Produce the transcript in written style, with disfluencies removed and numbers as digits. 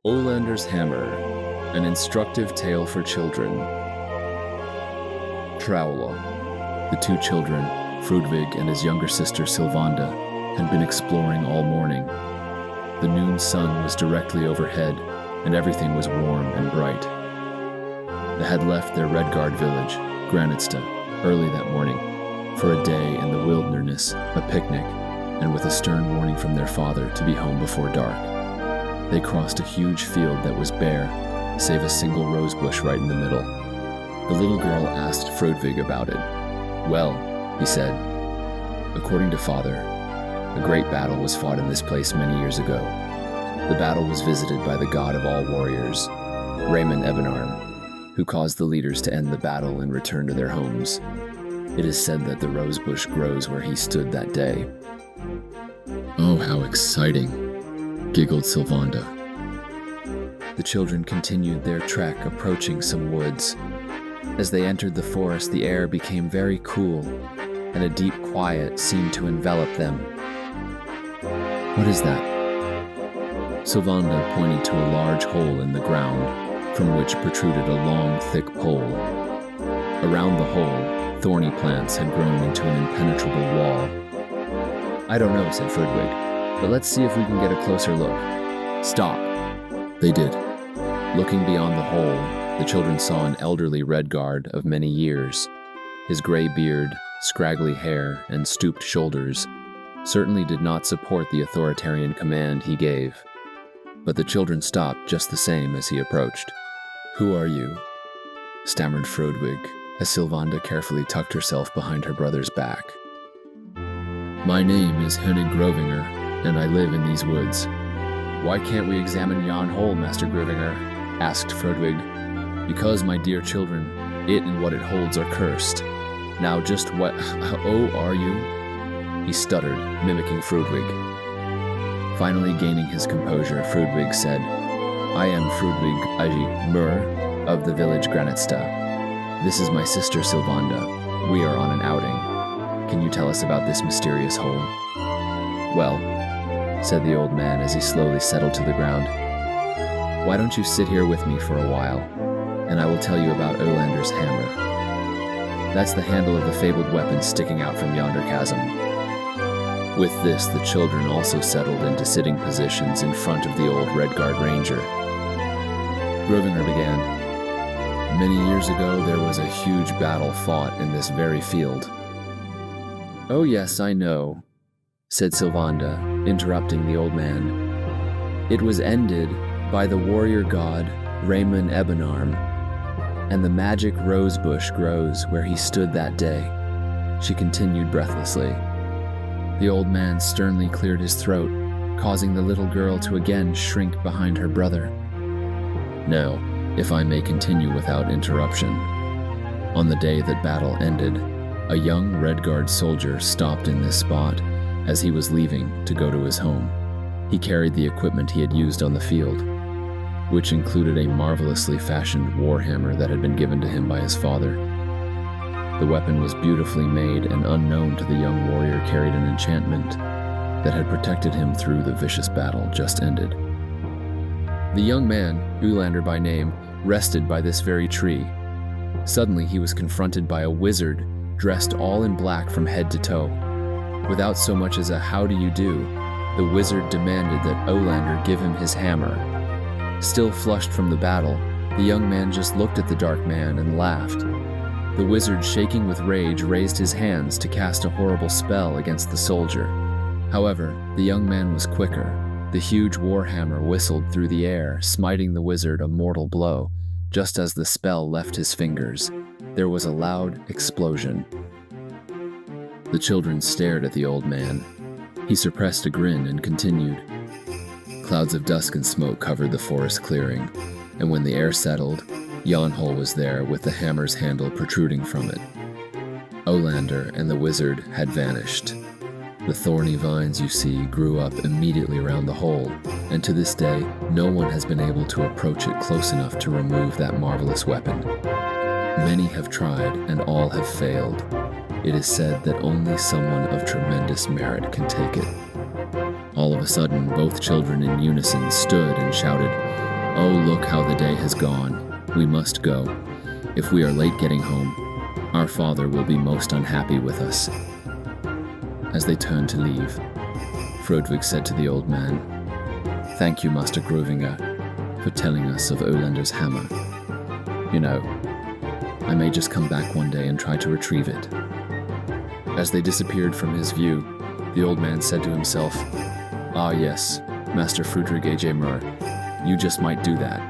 Oelander's Hammer, an instructive tale for children. Prologue. The two children, Frudvig and his younger sister Sylvanda, had been exploring all morning. The noon sun was directly overhead, and everything was warm and bright. They had left their Redguard village, Granitsta, early that morning, for a day in the wilderness, a picnic, and with a stern warning from their father to be home before dark. They crossed a huge field that was bare, save a single rose bush right in the middle. The little girl asked Frudvig about it. "Well," he said, "according to father, a great battle was fought in this place many years ago. The battle was visited by the god of all warriors, Raymond Ebenarm, who caused the leaders to end the battle and return to their homes. It is said that the rose bush grows where he stood that day." "Oh, how exciting," giggled Sylvanda. The children continued their trek, approaching some woods. As they entered the forest, the air became very cool, and a deep quiet seemed to envelop them. "What is that?" Sylvanda pointed to a large hole in the ground, from which protruded a long, thick pole. Around the hole, thorny plants had grown into an impenetrable wall. "I don't know," said Frudvig, "but let's see if we can get a closer look." "Stop." They did. Looking beyond the hole, the children saw an elderly Redguard of many years. His gray beard, scraggly hair, and stooped shoulders certainly did not support the authoritarian command he gave. But the children stopped just the same as he approached. "Who are you?" stammered Frudvig, as Sylvanda carefully tucked herself behind her brother's back. "My name is Hennig Grovinger, and I live in these woods." "Why can't we examine yon hole, Master Grovinger?" asked Frudvig. "Because, my dear children, it and what it holds are cursed. Now just what are you?" he stuttered, mimicking Frudvig. Finally gaining his composure, Frudvig said, "I am Frudvig Agi Mur of the village Granitsta. This is my sister Sylvanda. We are on an outing. Can you tell us about this mysterious hole?" "Well," said the old man as he slowly settled to the ground, "why don't you sit here with me for a while, and I will tell you about Oelander's Hammer. That's the handle of the fabled weapon sticking out from yonder chasm." With this, the children also settled into sitting positions in front of the old Redguard Ranger. Grovinger began, "Many years ago there was a huge battle fought in this very field." "Oh yes, I know," said Sylvanda, interrupting the old man. "It was ended by the warrior god Raymond Ebenarm, and the magic rose bush grows where he stood that day," she continued breathlessly. The old man sternly cleared his throat, causing the little girl to again shrink behind her brother. "Now, if I may continue without interruption. On the day that battle ended, a young Redguard soldier stopped in this spot as he was leaving to go to his home. He carried the equipment he had used on the field, which included a marvelously fashioned warhammer that had been given to him by his father. The weapon was beautifully made, and unknown to the young warrior carried an enchantment that had protected him through the vicious battle just ended. The young man, Oelander by name, rested by this very tree. Suddenly he was confronted by a wizard dressed all in black from head to toe. Without so much as a "how do you do," the wizard demanded that Oelander give him his hammer. Still flushed from the battle, the young man just looked at the dark man and laughed. The wizard, shaking with rage, raised his hands to cast a horrible spell against the soldier. However, the young man was quicker. The huge warhammer whistled through the air, smiting the wizard a mortal blow. Just as the spell left his fingers, there was a loud explosion. The children stared at the old man. He suppressed a grin and continued. Clouds of dust and smoke covered the forest clearing, and when the air settled, yon hole was there with the hammer's handle protruding from it. Oelander and the wizard had vanished. The thorny vines you see grew up immediately around the hole, and to this day, no one has been able to approach it close enough to remove that marvelous weapon. Many have tried, and all have failed. It is said that only someone of tremendous merit can take it. All of a sudden, both children in unison stood and shouted, Oh, look how the day has gone. We must go. If we are late getting home, our father will be most unhappy with us." As they turned to leave, Frodvig said to the old man, "Thank you, Master Grovinger, for telling us of Oelander's hammer. You know, I may just come back one day and try to retrieve it." As they disappeared from his view, the old man said to himself, "Ah yes, Master Frodvig A.J. Mur, you just might do that.